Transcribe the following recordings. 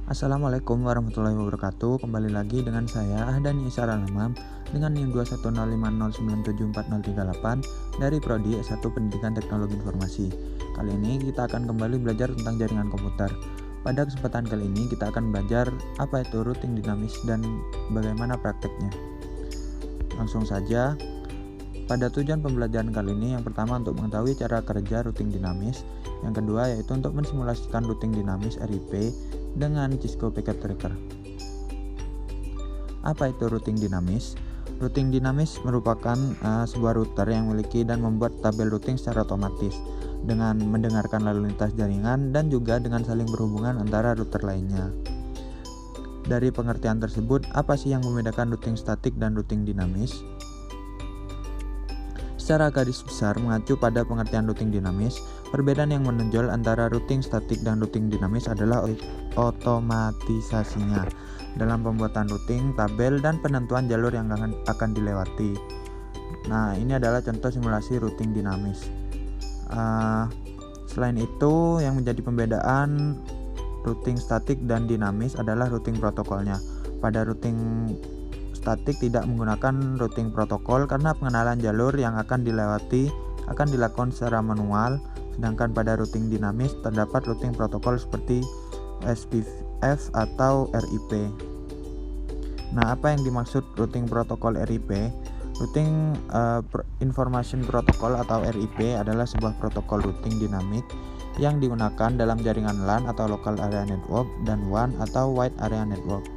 Assalamualaikum warahmatullahi wabarakatuh. Kembali lagi dengan saya Ahdani Isyara Lamam dengan NIM 210509438 dari Prodi S1 Pendidikan Teknologi Informasi. Kali ini kita akan kembali belajar tentang jaringan komputer. Pada kesempatan kali ini kita akan belajar apa itu routing dinamis dan bagaimana prakteknya. Langsung saja. Pada tujuan pembelajaran kali ini, yang pertama untuk mengetahui cara kerja routing dinamis, yang kedua yaitu untuk mensimulasikan routing dinamis RIP dengan Cisco Packet Tracker. Apa itu routing dinamis? Routing dinamis merupakan sebuah router yang memiliki dan membuat tabel routing secara otomatis dengan mendengarkan lalu lintas jaringan dan juga dengan saling berhubungan antara router lainnya. Dari pengertian tersebut, apa sih yang membedakan routing statik dan routing dinamis? Secara garis besar mengacu pada pengertian routing dinamis, perbedaan yang menonjol antara routing statik dan routing dinamis adalah otomatisasinya dalam pembuatan routing, tabel, dan penentuan jalur yang akan dilewati. Nah, ini adalah contoh simulasi routing dinamis. Selain itu, yang menjadi pembedaan routing statik dan dinamis adalah routing protokolnya. Pada routing statik tidak menggunakan routing protokol karena pengenalan jalur yang akan dilewati akan dilakukan secara manual, sedangkan pada routing dinamis terdapat routing protokol seperti SPF atau RIP. Nah, apa yang dimaksud routing protokol RIP? Routing Information Protocol atau RIP adalah sebuah protokol routing dinamik yang digunakan dalam jaringan LAN atau Local Area Network dan WAN atau Wide Area Network.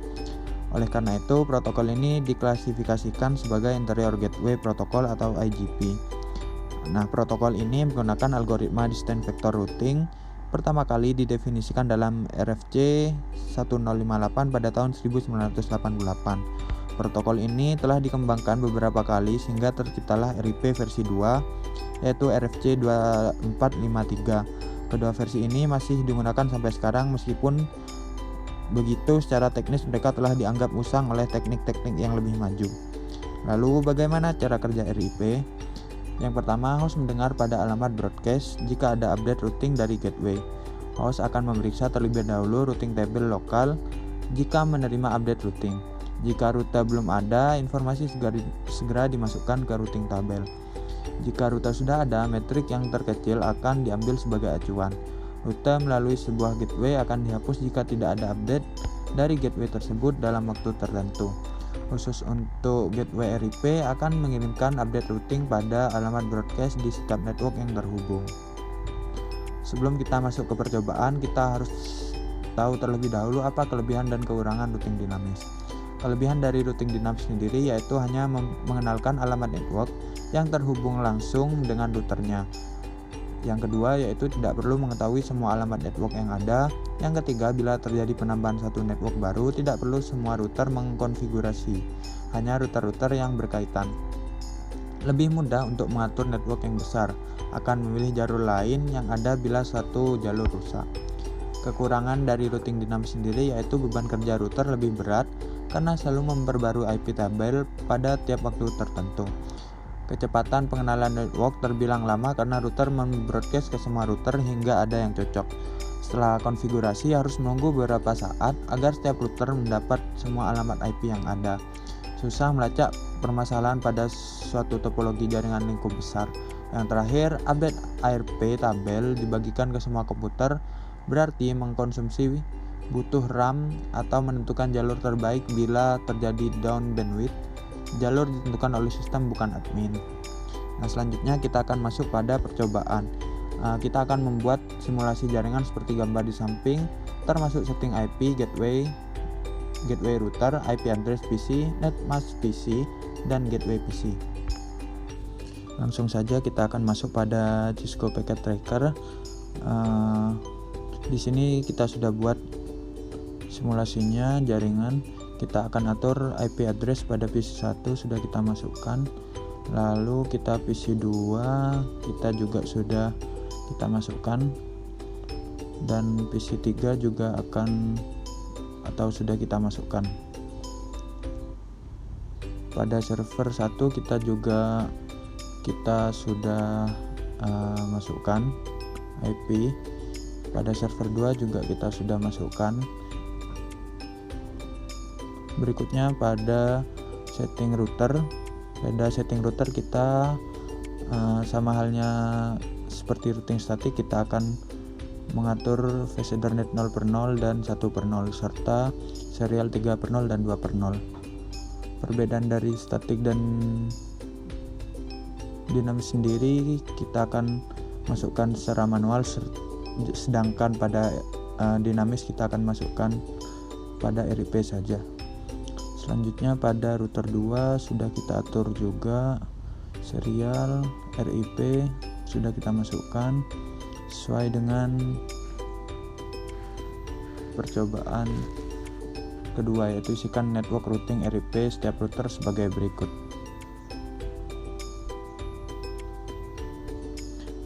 Oleh karena itu, protokol ini diklasifikasikan sebagai Interior Gateway Protocol atau IGP. Nah, protokol ini menggunakan algoritma Distant Vector Routing pertama kali didefinisikan dalam RFC 1058 pada tahun 1988. Protokol ini telah dikembangkan beberapa kali sehingga terciptalah RIP versi 2, yaitu RFC 2453. Kedua versi ini masih digunakan sampai sekarang meskipun begitu, secara teknis mereka telah dianggap usang oleh teknik-teknik yang lebih maju. Lalu bagaimana cara kerja RIP? Yang pertama, host mendengar pada alamat broadcast jika ada update routing dari gateway. Host akan memeriksa terlebih dahulu routing table lokal jika menerima update routing. Jika rute belum ada, informasi segera dimasukkan ke routing tabel. Jika rute sudah ada, metrik yang terkecil akan diambil sebagai acuan. Rute melalui sebuah gateway akan dihapus jika tidak ada update dari gateway tersebut dalam waktu tertentu. Khusus untuk gateway RIP akan mengirimkan update routing pada alamat broadcast di setiap network yang terhubung. Sebelum kita masuk ke percobaan, kita harus tahu terlebih dahulu apa kelebihan dan kekurangan routing dinamis. Kelebihan dari routing dinamis sendiri yaitu hanya mengenalkan alamat network yang terhubung langsung dengan routernya. Yang kedua yaitu tidak perlu mengetahui semua alamat network yang ada. Yang ketiga, bila terjadi penambahan satu network baru, tidak perlu semua router mengkonfigurasi, hanya router-router yang berkaitan. Lebih mudah untuk mengatur network yang besar, akan memilih jalur lain yang ada bila satu jalur rusak. Kekurangan dari routing dinamis sendiri yaitu beban kerja router lebih berat karena selalu memperbarui IP tabel pada tiap waktu tertentu. Kecepatan pengenalan network terbilang lama karena router membroadcast ke semua router hingga ada yang cocok. Setelah konfigurasi harus menunggu beberapa saat agar setiap router mendapat semua alamat IP yang ada. Susah melacak permasalahan pada suatu topologi jaringan lingkup besar. Yang terakhir, update ARP tabel dibagikan ke semua komputer, berarti mengkonsumsi butuh RAM atau menentukan jalur terbaik bila terjadi down bandwidth. Jalur ditentukan oleh sistem bukan admin. Nah, selanjutnya kita akan masuk pada percobaan. Kita akan membuat simulasi jaringan seperti gambar di samping, termasuk setting IP, gateway router, IP address PC, net mask PC, dan gateway PC. Langsung saja kita akan masuk pada Cisco Packet Tracker. Di sini kita sudah buat simulasinya jaringan. Kita akan atur IP address pada PC 1 sudah kita masukkan. Lalu kita PC 2 kita juga sudah kita masukkan. Dan PC 3 juga akan atau sudah kita masukkan. Pada server 1 kita sudah masukkan IP. Pada server 2 juga kita sudah masukkan. Berikutnya pada setting router. Pada setting router kita sama halnya seperti routing statik, kita akan mengatur phase Ethernet 0/0 dan 1/0 serta serial 3/0 dan 2/0. Perbedaan dari statik dan dinamis sendiri kita akan masukkan secara manual, sedangkan pada dinamis kita akan masukkan pada RIP saja. Selanjutnya pada router 2 sudah kita atur juga serial, RIP sudah kita masukkan sesuai dengan percobaan kedua, yaitu isikan network routing RIP setiap router sebagai berikut.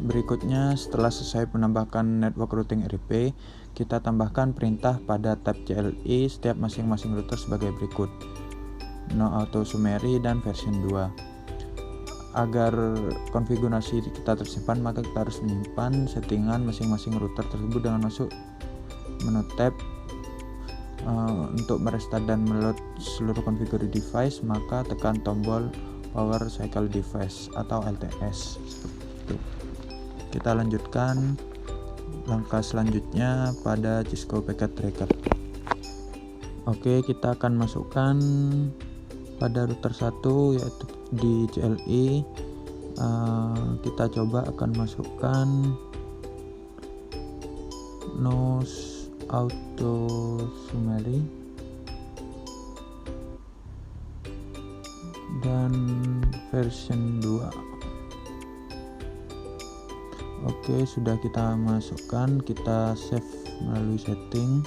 Berikutnya, setelah selesai menambahkan network routing RIP, kita tambahkan perintah pada tab CLI setiap masing-masing router sebagai berikut: no auto summary dan version 2. Agar konfigurasi kita tersimpan, maka kita harus menyimpan settingan masing-masing router tersebut dengan masuk menu tab. Untuk merestart dan meload seluruh konfigurasi device, maka tekan tombol power cycle device atau LTS. Kita lanjutkan langkah selanjutnya pada Cisco Packet Tracker. Oke, kita akan masukkan pada router 1 yaitu di CLI. Kita coba akan masukkan no auto summary dan version 2. Oke, sudah kita masukkan, kita save melalui setting.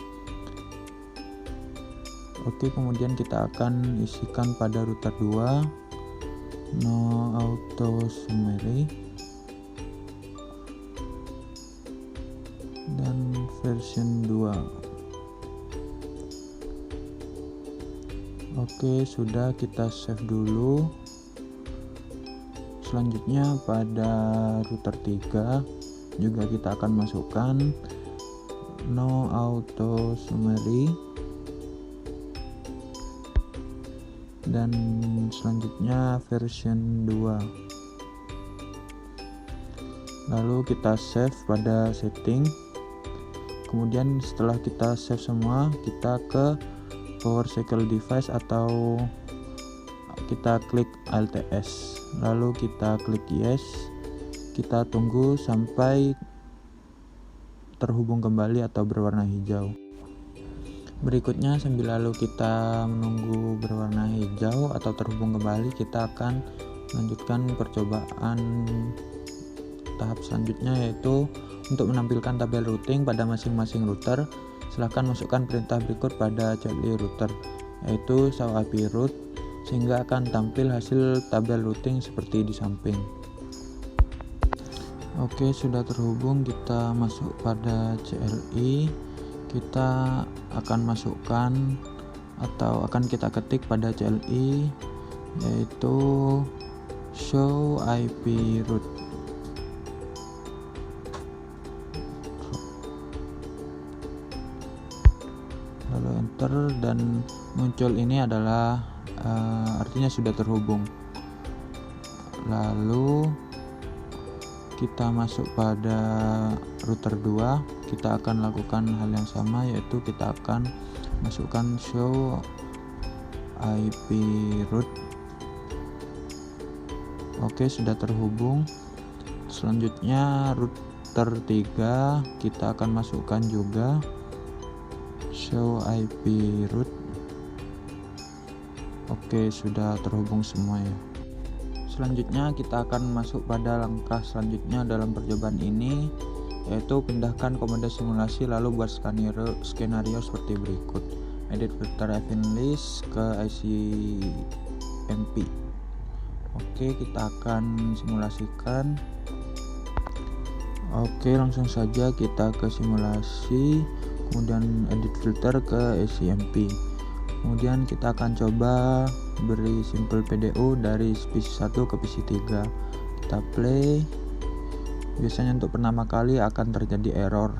Oke, kemudian kita akan isikan pada router 2 no auto summary dan version 2. Oke, sudah kita save dulu. Selanjutnya pada router 3 juga kita akan masukkan no auto summary dan selanjutnya version 2. Lalu kita save pada setting. Kemudian setelah kita save semua, kita ke power cycle device atau kita klik LTS, lalu kita klik yes. Kita tunggu sampai terhubung kembali atau berwarna hijau. Berikutnya, sambil lalu kita menunggu berwarna hijau atau terhubung kembali, kita akan melanjutkan percobaan tahap selanjutnya, yaitu untuk menampilkan tabel routing pada masing-masing router. Silahkan masukkan perintah berikut pada CLI router, yaitu show IP route, sehingga akan tampil hasil tabel routing seperti di samping. Oke, sudah terhubung, kita masuk pada CLI. Kita akan masukkan atau akan kita ketik pada CLI, yaitu show IP route. Lalu enter dan muncul ini adalah artinya sudah terhubung. Lalu kita masuk pada router 2, kita akan lakukan hal yang sama, yaitu kita akan masukkan show IP route. Oke, sudah terhubung. Selanjutnya router 3 kita akan masukkan juga show IP route. Oke, sudah terhubung semua ya. Selanjutnya kita akan masuk pada langkah selanjutnya dalam percobaan ini, yaitu pindahkan komoda simulasi lalu buat skenario seperti berikut. Edit filter event list ke ICMP. Oke, kita akan simulasikan. Oke, langsung saja kita ke simulasi, kemudian edit filter ke ICMP. Kemudian kita akan coba beri simple PDU dari PC1 ke PC3. Kita play. Biasanya untuk pertama kali akan terjadi error.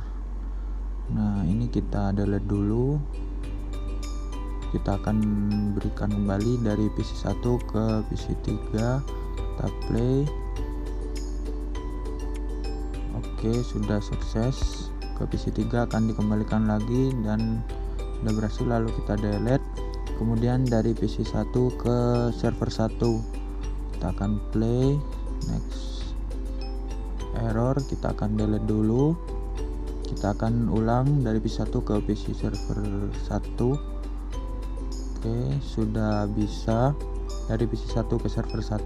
Nah, ini kita delete dulu. kita akan berikan kembali dari PC1 ke PC3. Kita play. Oke, sudah sukses. Ke PC3 akan dikembalikan lagi dan sudah berhasil, lalu kita delete. Kemudian dari PC1 ke server 1 kita akan play. Next, error, kita akan delete dulu. Kita akan ulang dari PC1 ke PC server 1. Oke, sudah bisa dari PC1 ke server 1.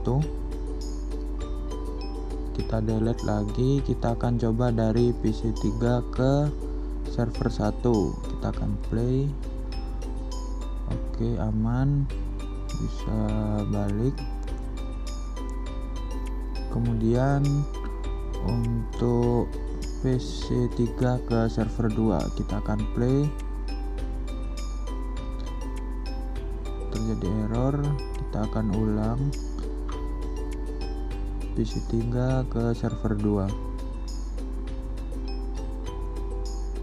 Kita delete lagi. Kita akan coba dari PC3 ke server 1. Kita akan play. Oke, aman, bisa balik. Kemudian untuk PC3 ke server 2 kita akan play. Terjadi error, kita akan ulang PC3 ke server 2.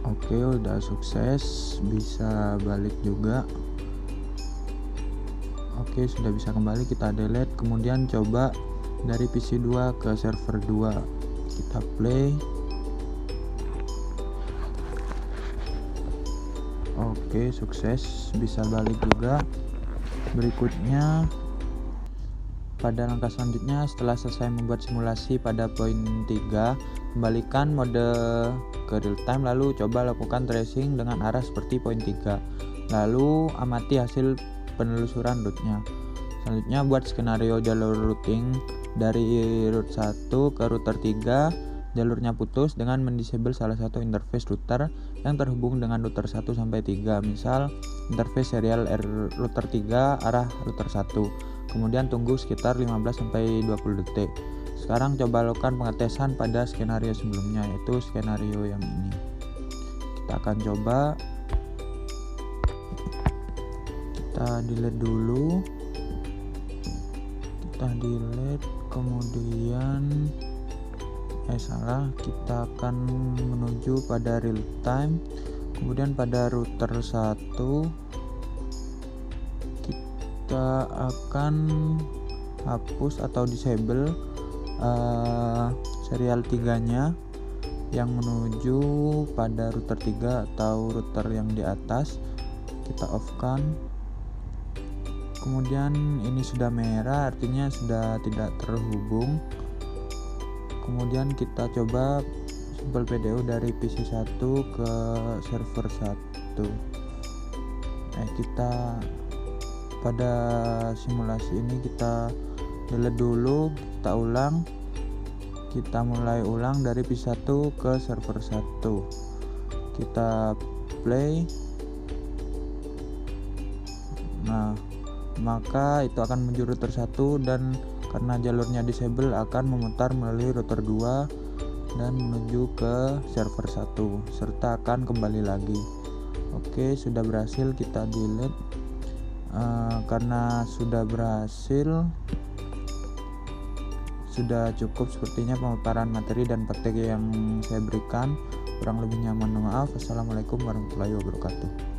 Oke, udah sukses, bisa balik juga. Oke, sudah bisa kembali, kita delete. Kemudian coba dari PC2 ke server 2. Kita play. Oke, sukses, bisa balik juga. Berikutnya, pada langkah selanjutnya, setelah selesai membuat simulasi pada poin 3, kembalikan mode ke real time, lalu coba lakukan tracing dengan arah seperti poin 3, lalu amati hasil penelusuran rootnya. Selanjutnya, buat skenario jalur routing dari root 1 ke router 3. Jalurnya putus dengan mendisable salah satu interface router yang terhubung dengan router 1 sampai 3. Misal interface serial router 3 arah router 1. Kemudian tunggu sekitar 15 sampai 20 detik. Sekarang coba lakukan pengetesan pada skenario sebelumnya, yaitu skenario yang ini. Kita akan coba. Kita delete dulu. Kita delete, kemudian kita akan menuju pada real time. Kemudian pada router 1 kita akan hapus atau disable serial 3-nya yang menuju pada router 3 atau router yang di atas. Kita off kan. Kemudian ini sudah merah, artinya sudah tidak terhubung. Kemudian kita coba sampel PDU dari PC1 ke server 1. Kita pada simulasi ini kita delete dulu, kita ulang. Kita mulai ulang dari PC1 ke server 1. Kita play. Nah, maka itu akan menuju router 1 dan karena jalurnya disable akan memutar melalui router 2 dan menuju ke server 1 serta akan kembali lagi. Oke, sudah berhasil, kita delete. Karena sudah berhasil, sudah cukup sepertinya pemaparan materi dan praktek yang saya berikan. Kurang lebihnya mohon maaf. Assalamualaikum warahmatullahi wabarakatuh.